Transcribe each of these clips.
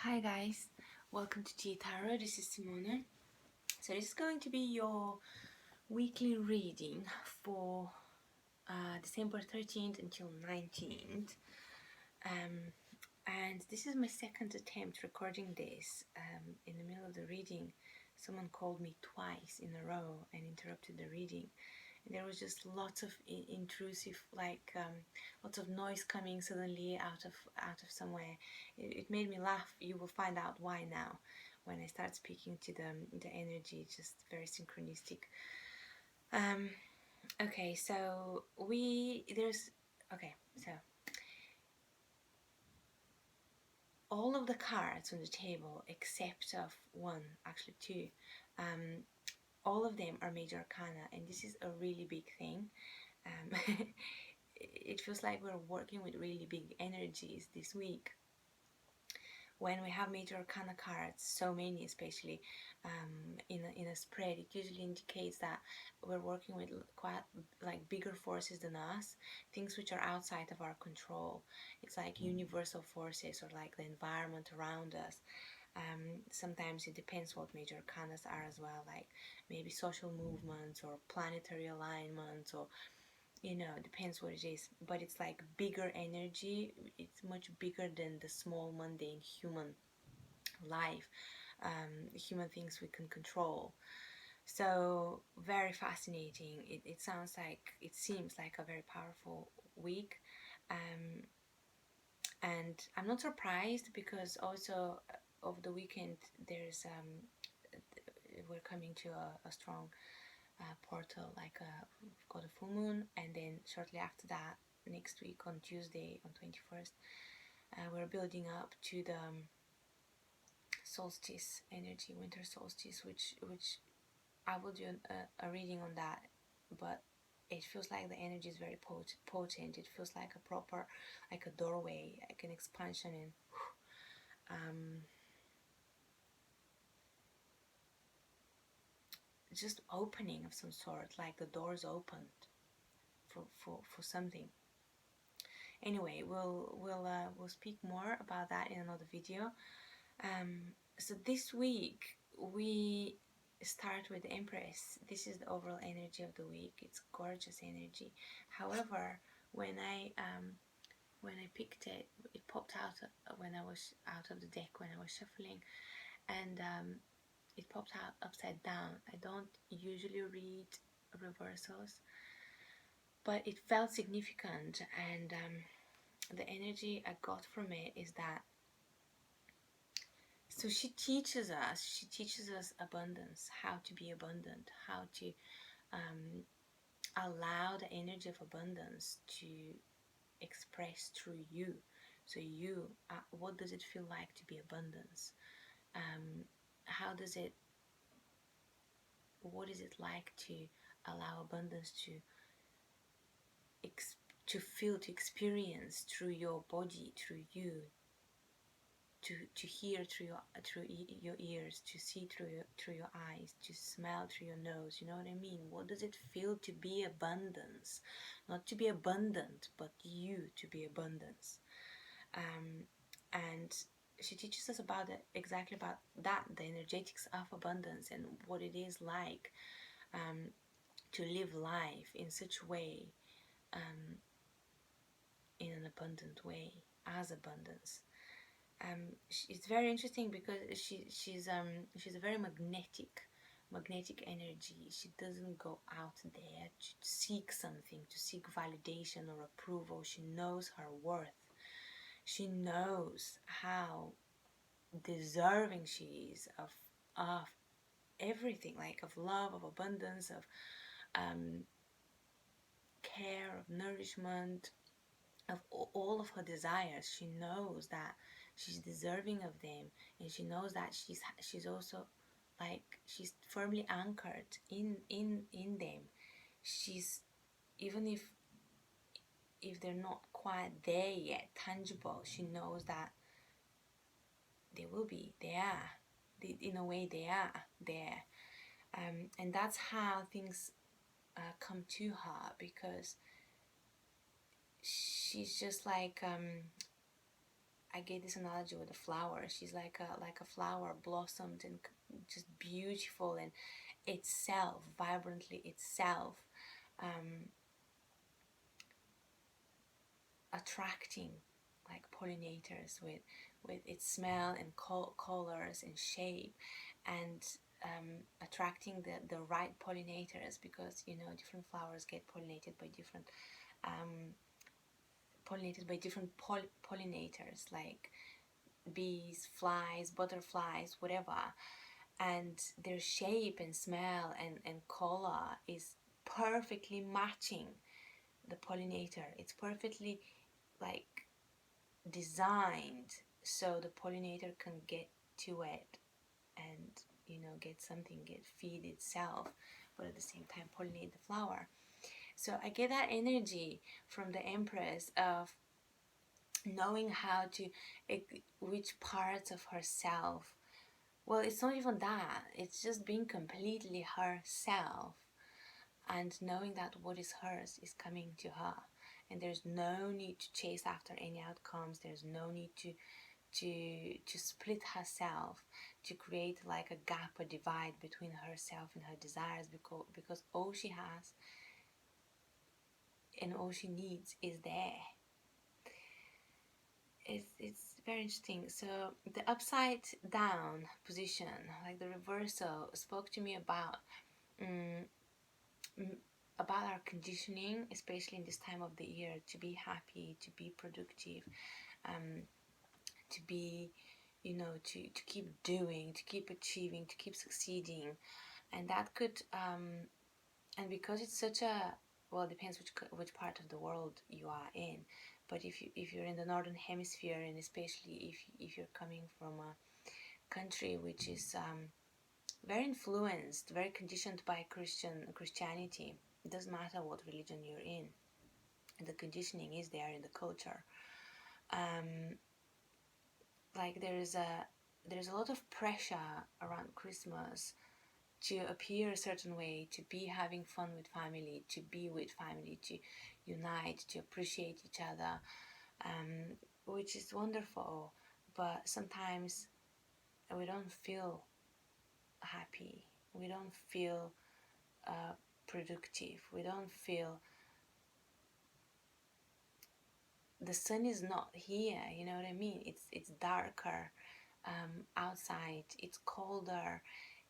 Hi guys, welcome to teatarot. This is Simona. So this is going to be your weekly reading for December 13th until 19th. And this is my second attempt recording this. In the middle of the reading, someone called me twice in a row and interrupted the reading. There was just lots of intrusive, lots of noise coming suddenly out of somewhere. It made me laugh. You will find out why now when I start speaking to the energy. Just very synchronistic. Okay, so all of the cards on the table except of one, actually two, all of them are major arcana, and this is a really big thing. It feels like we're working with really big energies this week. When we have major arcana cards, so many especially, in a spread, it usually indicates that we're working with quite like bigger forces than us, things which are outside of our control. It's like universal forces, or like the environment around us. Sometimes it depends what major arcanas are as well, like maybe social movements or planetary alignments, or it depends what it is, but it's like bigger energy. It's much bigger than the small mundane human life, human things we can control. So very fascinating. It seems like a very powerful week, and I'm not surprised because also over the weekend we're coming to a strong portal, we've got a full moon, and then shortly after that, next week on Tuesday, on 21st, we're building up to the solstice energy, winter solstice, which I will do a reading on that, but it feels like the energy is very potent. It feels like a proper, like a doorway, like an expansion, and just opening of some sort, like the doors opened for something. Anyway, we'll speak more about that in another video. So this week we start with the Empress. This is the overall energy of the week. It's gorgeous energy. However, when I picked it, it popped out when I was out of the deck, when I was shuffling, and it popped out upside down. I don't usually read reversals, but it felt significant, and the energy I got from it is that, so she teaches us abundance, how to be abundant, how to allow the energy of abundance to express through you. So you, what does it feel like to be abundance? What is it like to allow abundance to feel, to experience through your body, through you, to hear through your ears, to see through your eyes, to smell through your nose. You know what I mean? What does it feel to be abundance? Not to be abundant, but you to be abundance. And she teaches us exactly about that, the energetics of abundance, and what it is like to live life in such a way, in an abundant way, as abundance. It's very interesting because she's a very magnetic energy. She doesn't go out there to seek something, to seek validation or approval. She knows her worth. She knows how deserving she is of everything, like of love, of abundance, of care, of nourishment, of all of her desires. She knows that she's deserving of them, and she knows that she's also, like, she's firmly anchored in them. She's, even if they're not quite there yet, tangible, she knows that they will be. They are. In a way, they are there. And that's how things come to her, because she's just like, I get this analogy with a flower. She's like a flower blossomed and just beautiful and itself, vibrantly itself, attracting like pollinators with its smell and colors and shape, and attracting the right pollinators, because different flowers get um, pollinated by different pollinators, like bees, flies, butterflies, whatever, and their shape and smell and color is perfectly matching the pollinator. It's perfectly like designed so the pollinator can get to it and get something, feed itself, but at the same time pollinate the flower. So I get that energy from the Empress of knowing how to, which parts of herself, well, it's not even that, it's just being completely herself, and knowing that what is hers is coming to her, and there's no need to chase after any outcomes. There's no need to split herself, to create like a gap, a divide between herself and her desires, because all she has and all she needs is there. It's very interesting. So the upside down position, like the reversal, spoke to me about about our conditioning, especially in this time of the year, to be happy, to be productive, to be, to keep doing, to keep achieving, to keep succeeding. And that could, and because it's such a, well, it depends which part of the world you are in. But if you're in the northern hemisphere, and especially if you're coming from a country which is very influenced, very conditioned by Christianity, it doesn't matter what religion you're in, the conditioning is there in the culture. Like there's a lot of pressure around Christmas to appear a certain way, to be having fun with family, to be with family, to unite, to appreciate each other, which is wonderful. But sometimes we don't feel happy, we don't feel productive, we don't feel, the sun is not here, you know what I mean? It's darker outside, it's colder,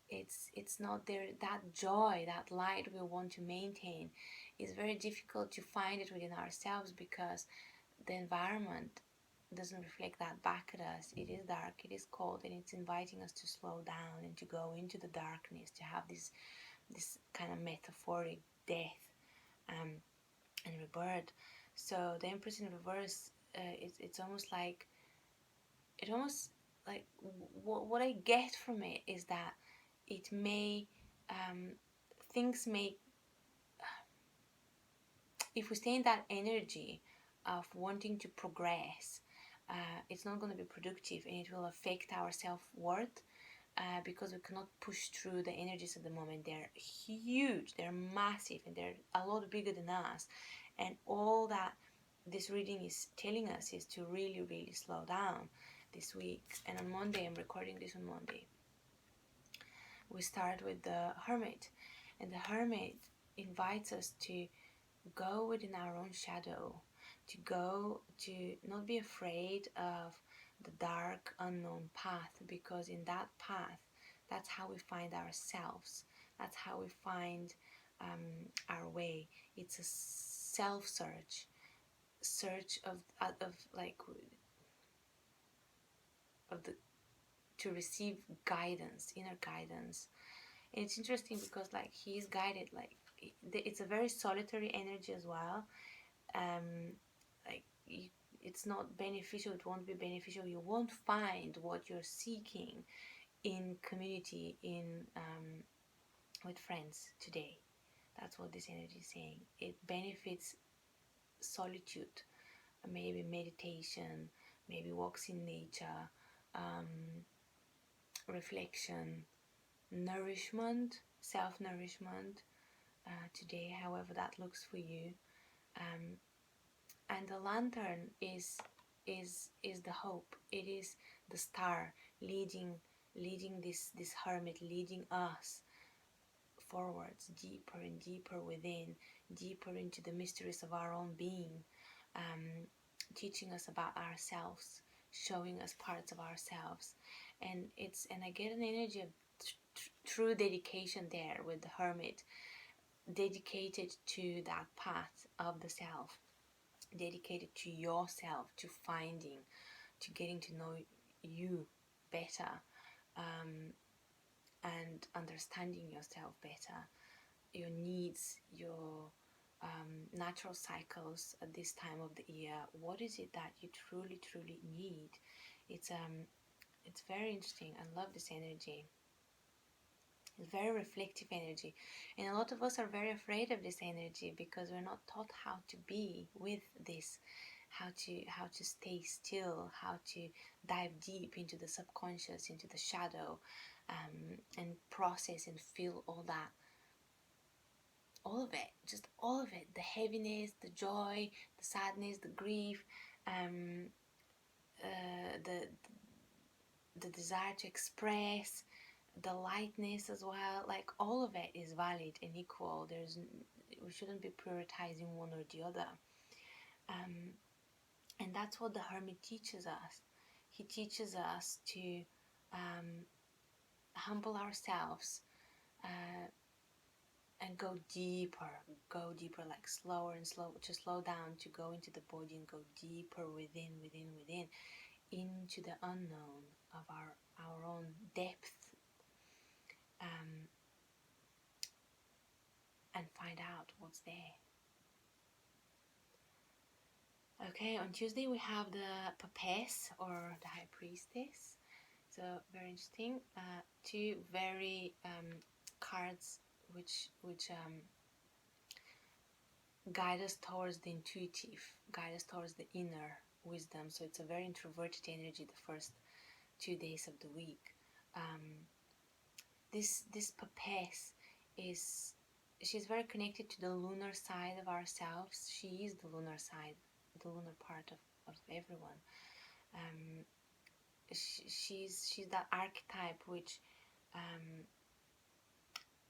it's not there. That joy, that light we want to maintain, is very difficult to find it within ourselves, because the environment doesn't reflect that back at us. It is dark, it is cold, and it's inviting us to slow down and to go into the darkness, to have this kind of metaphoric death and rebirth. So the Empress in reverse, it's almost like, what I get from it is that it may, things may, if we stay in that energy of wanting to progress, it's not going to be productive, and it will affect our self-worth, because we cannot push through the energies of the moment. They're huge, they're massive, and they're a lot bigger than us. And all that this reading is telling us is to really, really slow down this week. And on Monday, I'm recording this on Monday, we start with the Hermit. And the Hermit invites us to go within our own shadow, to go, to not be afraid of the dark, unknown path, because in that path, that's how we find ourselves. That's how we find our way. It's a self-search, search of like of the to receive guidance, inner guidance. And it's interesting because like he's guided, like it's a very solitary energy as well. Like it's not beneficial, it won't be beneficial, you won't find what you're seeking in community, in with friends today. That's what this energy is saying. It benefits solitude, maybe meditation, maybe walks in nature, reflection, nourishment, self-nourishment today, however that looks for you. And the lantern is is the hope. It is the star leading this hermit, leading us forwards, deeper and deeper within, deeper into the mysteries of our own being, teaching us about ourselves, showing us parts of ourselves. And I get an energy of true dedication there with the hermit, dedicated to that path of the self, dedicated to yourself, to finding, to getting to know you better, and understanding yourself better, your needs, your natural cycles at this time of the year. What is it that you truly need? It's very interesting. I love this energy. It's very reflective energy, and a lot of us are very afraid of this energy because we're not taught how to be with this, how to stay still, how to dive deep into the subconscious, into the shadow, and process and feel all that, all of it, just all of it, the heaviness, the joy, the sadness, the grief, the desire to express, the lightness as well. Like, all of it is valid and equal. We shouldn't be prioritizing one or the other. And that's what the hermit teaches us. He teaches us to humble ourselves, and go deeper, like slower and slow, to slow down, to go into the body and go deeper within, into the unknown of our own depth, and find out what's there. Okay, on Tuesday we have the Papess, or the High Priestess. So very interesting. Two very cards which guide us towards the intuitive, guide us towards the inner wisdom. So it's a very introverted energy the first 2 days of the week. This Papess she's very connected to the lunar side of ourselves. She is the lunar side, the lunar part of everyone. She's that archetype which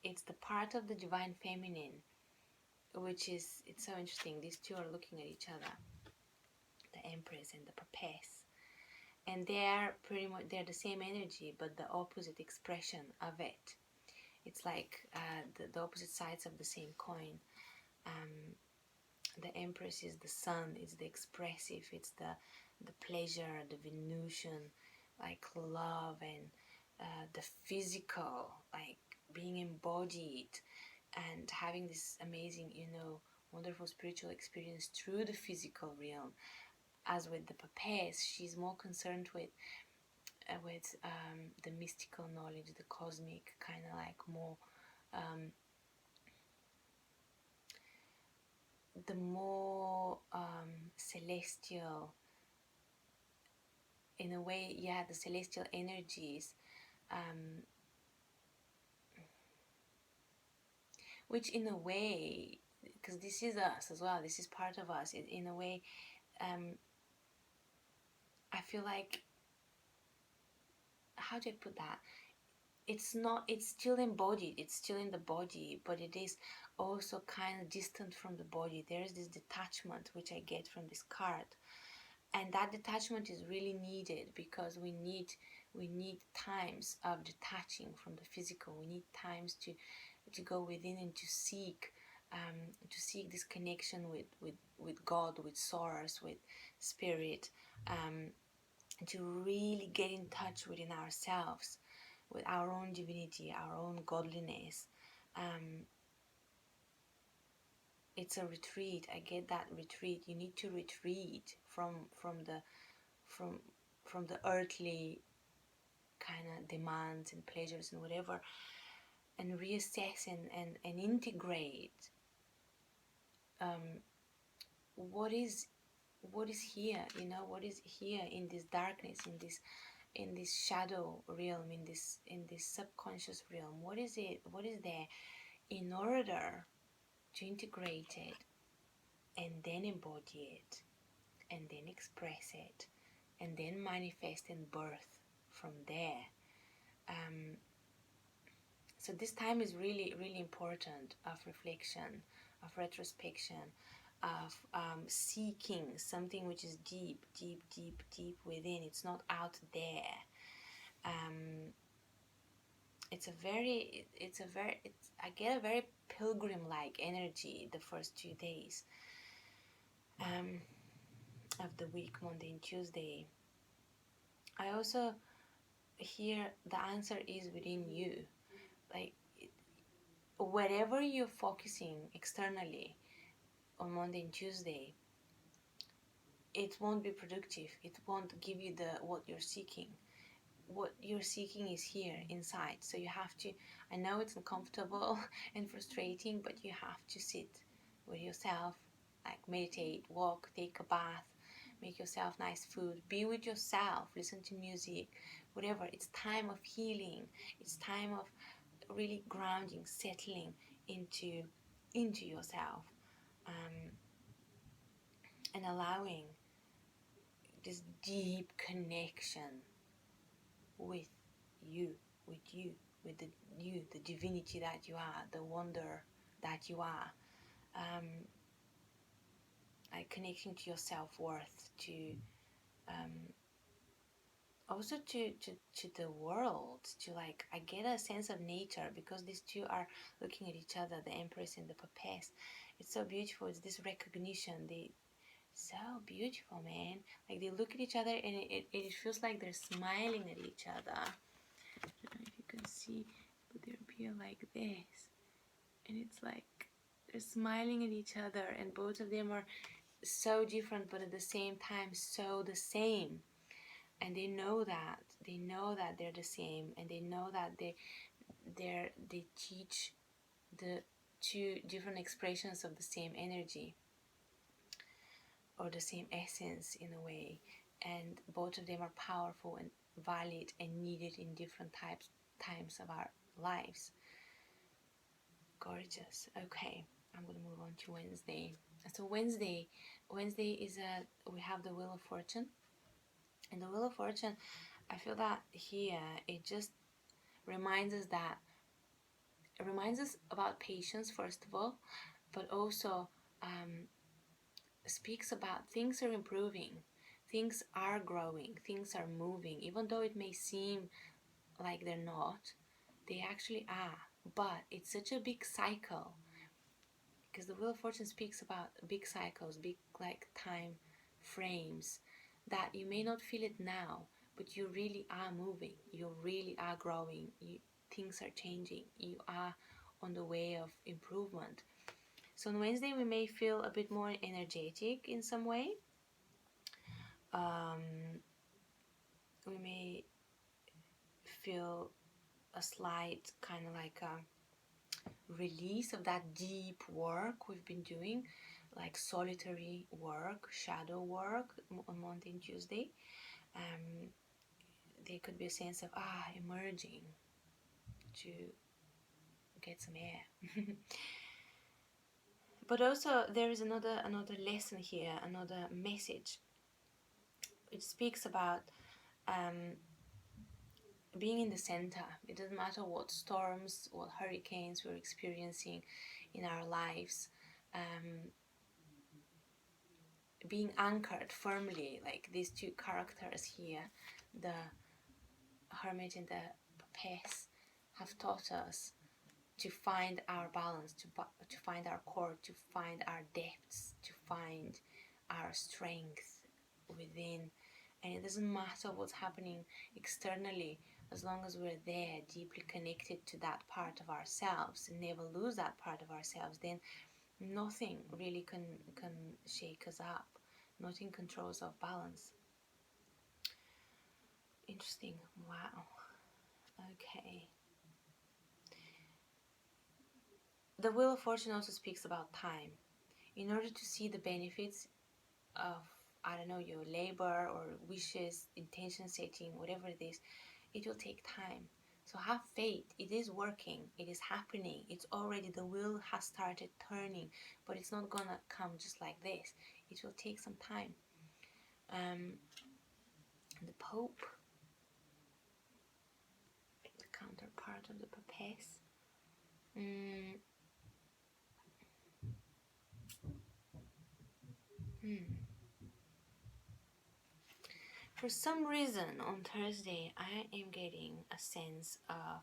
it's the part of the divine feminine, which is, it's so interesting. These two are looking at each other, the Empress and the Papess, and they're pretty much, they're the same energy but the opposite expression of it. It's like the opposite sides of the same coin. The Empress is the sun, it's the expressive, it's the pleasure, the Venusian, like love, and the physical, like being embodied and having this amazing, wonderful spiritual experience through the physical realm. As with the Papess, she's more concerned with the mystical knowledge, the cosmic, kind of like more the more celestial, in a way, the celestial energies, which in a way, because this is us as well, this is part of us, in a way, I feel like, how do I put that? It's still embodied, it's still in the body, but it is also kind of distant from the body. There is this detachment which I get from this card, and that detachment is really needed because we need times of detaching from the physical. We need times to go within and to seek this connection with God, with source, with spirit, to really get in touch within ourselves, with our own divinity, our own godliness. It's a retreat. I get that retreat. You need to retreat from the earthly kind of demands and pleasures and whatever, and reassess and integrate what is here, what is here in this darkness, in this shadow realm, in this subconscious realm. What is there, in order to integrate it and then embody it. and then express it, and then manifest and birth from there. So this time is really, really important, of reflection, of retrospection, of seeking something which is deep, deep, deep, deep within. It's not out there. I get a very pilgrim-like energy the first 2 days of the week, Monday and Tuesday. I also hear the answer is within you. Like, wherever you're focusing externally on Monday and Tuesday, it won't be productive. It won't give you what you're seeking. What you're seeking is here inside. So you have to, I know it's uncomfortable and frustrating, but you have to sit with yourself, like meditate, walk, take a bath, make yourself nice food, be with yourself, listen to music, whatever. It's time of healing. It's time of really grounding, settling into yourself, and allowing this deep connection with you, with the divinity that you are, the wonder that you are, like connecting to your self-worth, to also to the world, to, like, I get a sense of nature, because these two are looking at each other, the Empress and the Papess. It's so beautiful. It's this recognition. They so beautiful, man. Like, they look at each other and it feels like they're smiling at each other. I don't know if you can see, but they appear like this, and it's like they're smiling at each other, and both of them are so different, but at the same time so the same. And they know that they're the same, and they know that they teach the two different expressions of the same energy, or the same essence in a way, and both of them are powerful and valid and needed in different times of our lives. Gorgeous. Okay, I'm gonna move on to Wednesday. So Wednesday is we have the Wheel of Fortune, and the Wheel of Fortune, I feel that here it just reminds us about patience, first of all, but also speaks about things are improving, things are growing, things are moving, even though it may seem like they're not, they actually are. But it's such a big cycle, because the Wheel of Fortune speaks about big cycles, big, like, time frames, that you may not feel it now, but you really are moving, you really are growing, things are changing, you are on the way of improvement. So on Wednesday we may feel a bit more energetic in some way. We may feel a slight kind of like a release of that deep work we've been doing, like solitary work, shadow work on Monday and Tuesday. There could be a sense of emerging to get some air. But also there is another lesson here, another message. It speaks about being in the center. It doesn't matter what storms, what hurricanes we're experiencing in our lives. Being anchored firmly, like these two characters here, the Hermit and the Papess, have taught us to find our balance, to find our core, to find our depths, to find our strength within. And it doesn't matter what's happening externally, as long as we're there, deeply connected to that part of ourselves, and never lose that part of ourselves, then nothing really can shake us up. Nothing controls our balance. Interesting. Wow. Okay. The Wheel of Fortune also speaks about time. In order to see the benefits of, I don't know, your labor or wishes, intention setting, whatever it is, it will take time. So have faith. It is working. It is happening. It's already, the wheel has started turning, but it's not gonna come just like this. It will take some time. The Pope, the counterpart of the Papess. For some reason on Thursday I am getting a sense of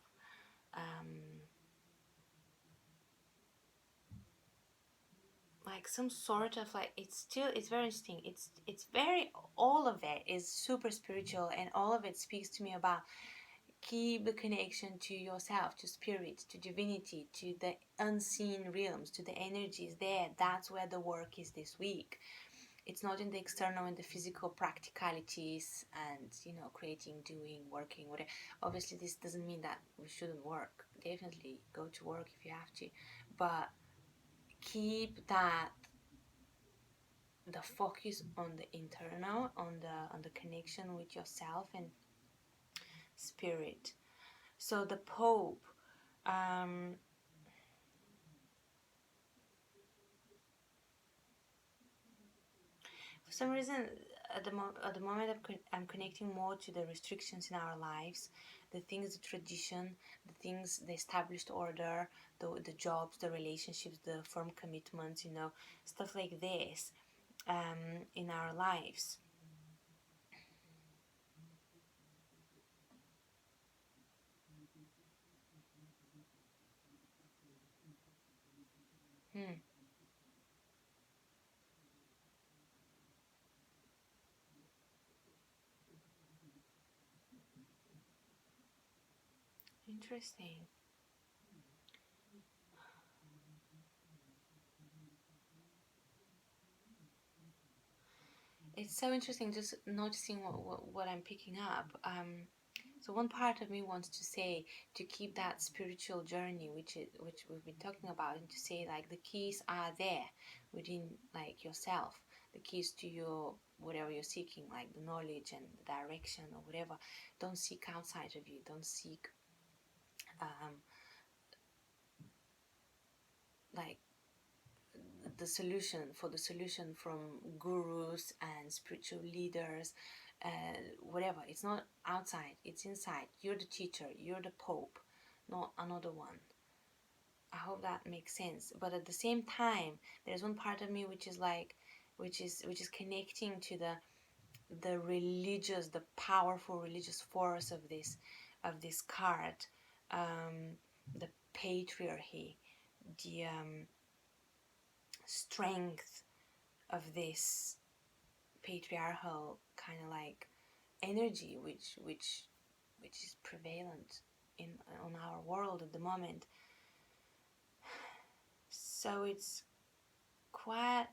like some sort of like, it's very interesting, it's very, all of it is super spiritual, and all of it speaks to me about keep the connection to yourself, to spirit, to divinity, to the unseen realms, to the energies there. That's where the work is this week. It's not in the external and the physical practicalities and, you know, creating, doing, working, whatever. Obviously this doesn't mean that we shouldn't work. Definitely go to work if you have to, but keep that, the focus on the internal, on the connection with yourself and spirit. So the Pope, for some reason, at the moment, I'm connecting more to the restrictions in our lives, the things, the tradition, the things, the established order, the jobs, the relationships, the firm commitments, you know, stuff like this, in our lives. Interesting. It's so interesting just noticing what I'm picking up. So one part of me wants to say to keep that spiritual journey, which we've been talking about, and to say like the keys are there within like yourself, the keys to your whatever you're seeking, like the knowledge and the direction or whatever. Don't seek outside of you. Don't seek um, like the solution from gurus and spiritual leaders, whatever. It's not outside, it's inside. You're the teacher, you're the Pope, not another one. I hope that makes sense. But at the same time, there's one part of me which is like, which is connecting to the religious, the powerful religious force of this card, the patriarchy, the strength of this patriarchal kind of like energy which is prevalent in on our world at the moment. So it's quite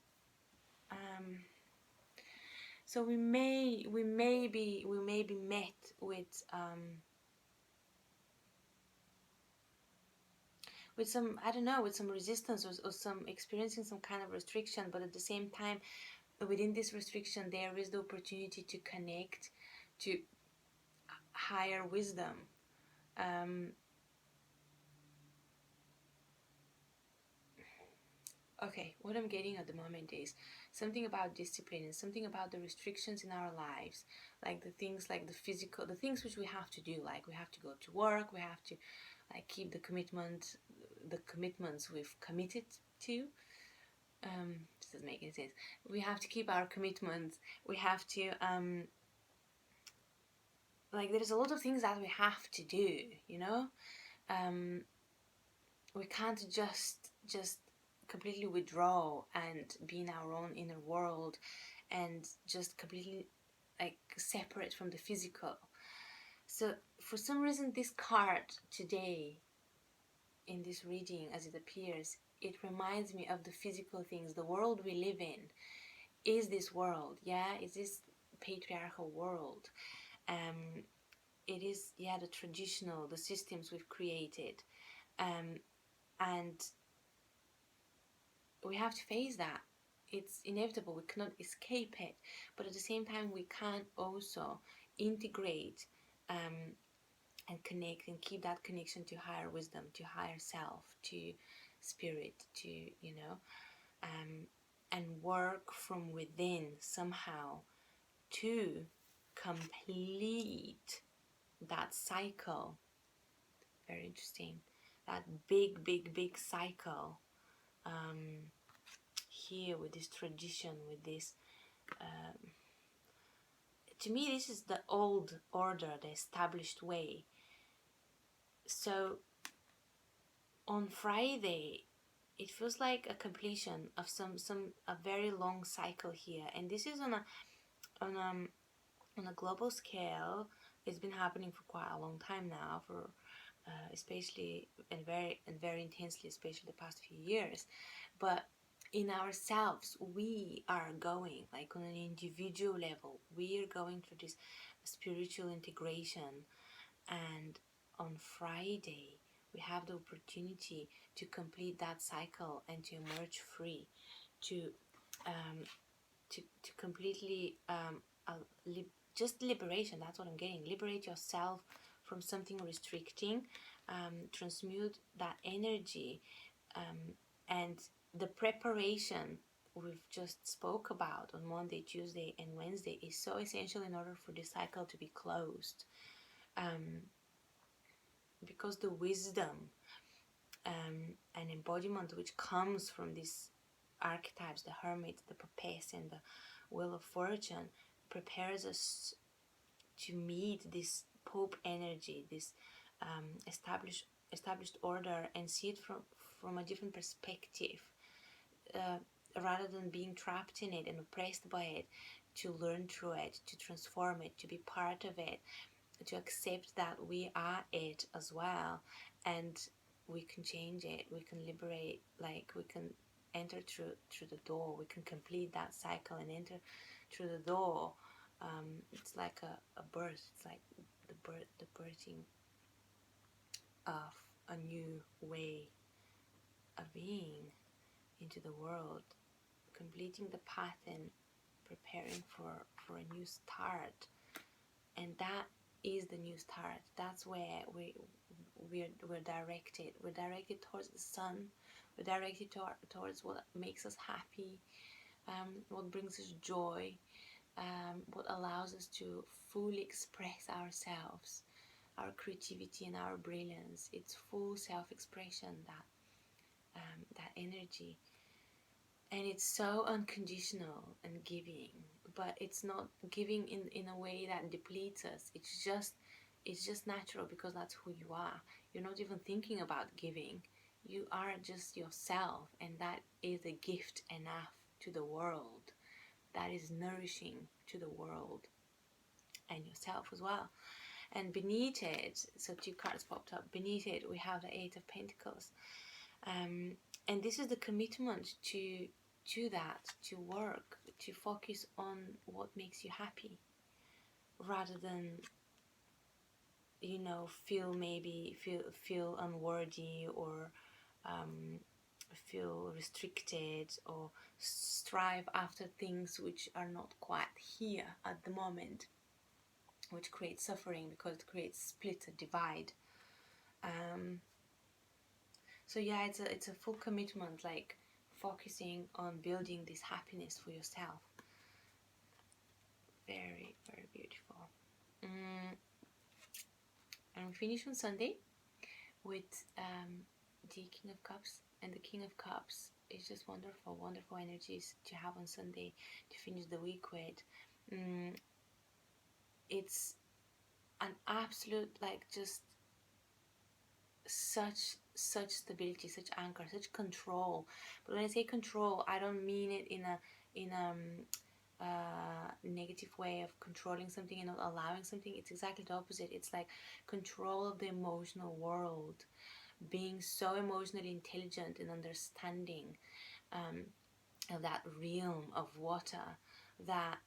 so we may be met with some, I don't know, with some resistance, or some experiencing some kind of restriction, but at the same time within this restriction there is the opportunity to connect to higher wisdom. Okay, what I'm getting at the moment is something about discipline and something about the restrictions in our lives, like the things like the physical, the things which we have to do, like we have to go to work, we have to like keep the commitments we've committed to. This doesn't make any sense. We have to keep our commitments. We have to like there's a lot of things that we have to do, you know. We can't just completely withdraw and be in our own inner world and just completely like separate from the physical. So for some reason this card today in this reading, as it appears, it reminds me of the physical things. The world we live in is this world, yeah, is this patriarchal world. It is, yeah, the traditional, the systems we've created, and we have to face that. It's inevitable, we cannot escape it, but at the same time we can also integrate and connect and keep that connection to higher wisdom, to higher self, to spirit, to, you know, and work from within somehow to complete that cycle. Very interesting. That big cycle. Here with this tradition, with this, to me, this is the old order, the established way. So on Friday, it feels like a completion of a very long cycle here, and this is on a global scale. It's been happening for quite a long time now, for especially and very intensely, especially the past few years. But in ourselves, we are going, like on an individual level, we are going through this spiritual integration. And on Friday, we have the opportunity to complete that cycle and to emerge free, to um, to completely just liberation. That's what I'm getting. Liberate yourself from something restricting, transmute that energy, and the preparation we've just spoke about on Monday, Tuesday, and Wednesday is so essential in order for this cycle to be closed. Because the wisdom and embodiment which comes from these archetypes, the hermit, the papess, and the wheel of fortune, prepares us to meet this Pope energy, this established order, and see it from a different perspective, rather than being trapped in it and oppressed by it, to learn through it, to transform it, to be part of it, to accept that we are it as well, and we can change it, we can liberate, like we can enter through the door, we can complete that cycle and enter through the door. It's like a birth, it's like the birthing of a new way of being into the world, completing the path and preparing for a new start. And that is the new start. That's where we're directed. We're directed towards the sun. We're directed towards what makes us happy, what brings us joy, what allows us to fully express ourselves, our creativity and our brilliance. It's full self-expression, that energy. And it's so unconditional and giving, but it's not giving in a way that depletes us. It's just natural, because that's who you are. You're not even thinking about giving. You are just yourself, and that is a gift enough to the world. That is nourishing to the world and yourself as well. And beneath it, so 2 cards popped up. Beneath it, we have the 8 of Pentacles. And this is the commitment to that, to work, to focus on what makes you happy, rather than, feel unworthy, or feel restricted, or strive after things which are not quite here at the moment, which creates suffering, because it creates split, a divide. So yeah, it's a full commitment, like focusing on building this happiness for yourself. Very, very beautiful. And we finish on Sunday with the King of Cups. And the King of Cups is just wonderful, wonderful energies to have on Sunday to finish the week with. It's an absolute, like, just such stability, such anchor, such control. But when I say control, I don't mean it in a negative way of controlling something and not allowing something. It's exactly the opposite. It's like control of the emotional world, being so emotionally intelligent and understanding of that realm of water, that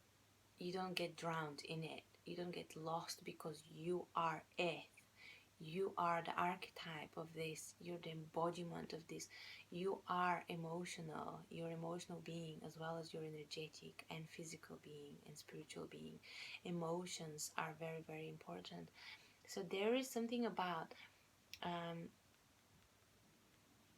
you don't get drowned in it, you don't get lost, because you are it. You are the archetype of this, you're the embodiment of this. You are emotional, you're an emotional being, as well as your energetic and physical being and spiritual being. Emotions are very, very important. So there is something about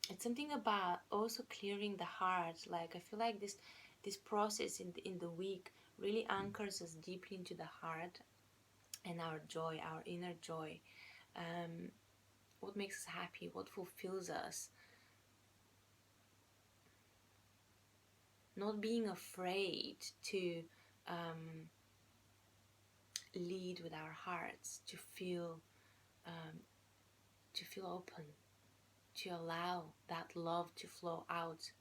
it's something about also clearing the heart. Like, I feel like this process in the week really anchors us deeply into the heart and our joy, our inner joy. What makes us happy, what fulfills us. Not being afraid to lead with our hearts, um, to feel open, to allow that love to flow out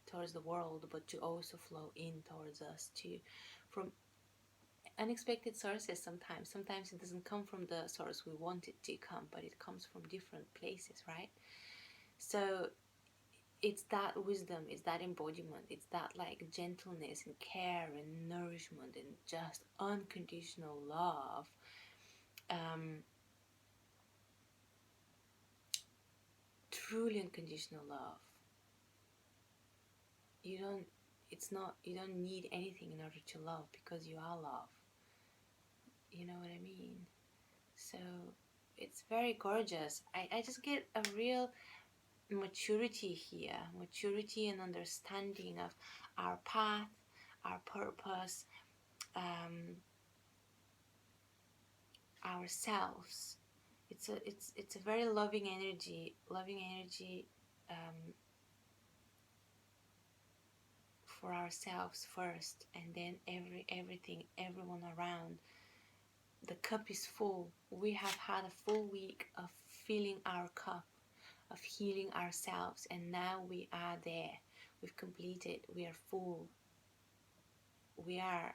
towards the world, but to also flow in towards us, to from unexpected sources. Sometimes it doesn't come from the source we want it to come, but it comes from different places, right? So it's that wisdom, it's that embodiment, it's that like gentleness and care and nourishment and just unconditional love. Truly unconditional love. You don't need anything in order to love, because you are love. You know what I mean? So it's very gorgeous. I just get a real maturity here, maturity and understanding of our path, our purpose, ourselves. It's a very loving energy, for ourselves first, and then everything, everyone around. The cup is full. We have had a full week of filling our cup, of healing ourselves, and now we are there. We've completed. We are full. We are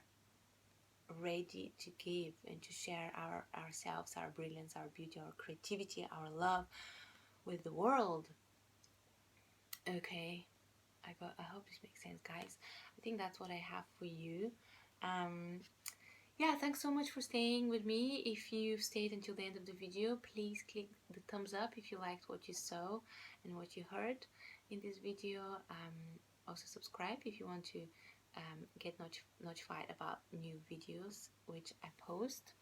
ready to give and to share ourselves, our brilliance, our beauty, our creativity, our love with the world. Okay, I hope this makes sense, guys. I think that's what I have for you. Yeah, thanks so much for staying with me. If you've stayed until the end of the video, please click the thumbs up if you liked what you saw and what you heard in this video. Also subscribe if you want to get notified about new videos which I post.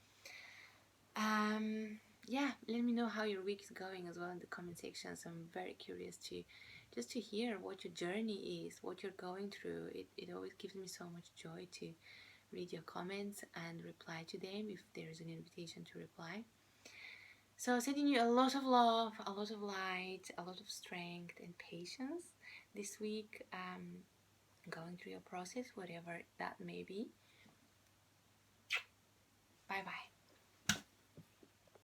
Yeah, let me know how your week is going as well in the comment sections. I'm very curious to hear what your journey is, what you're going through. It always gives me so much joy to read your comments and reply to them if there's an invitation to reply. So sending you a lot of love, a lot of light, a lot of strength and patience this week, going through your process, whatever that may be. Bye bye.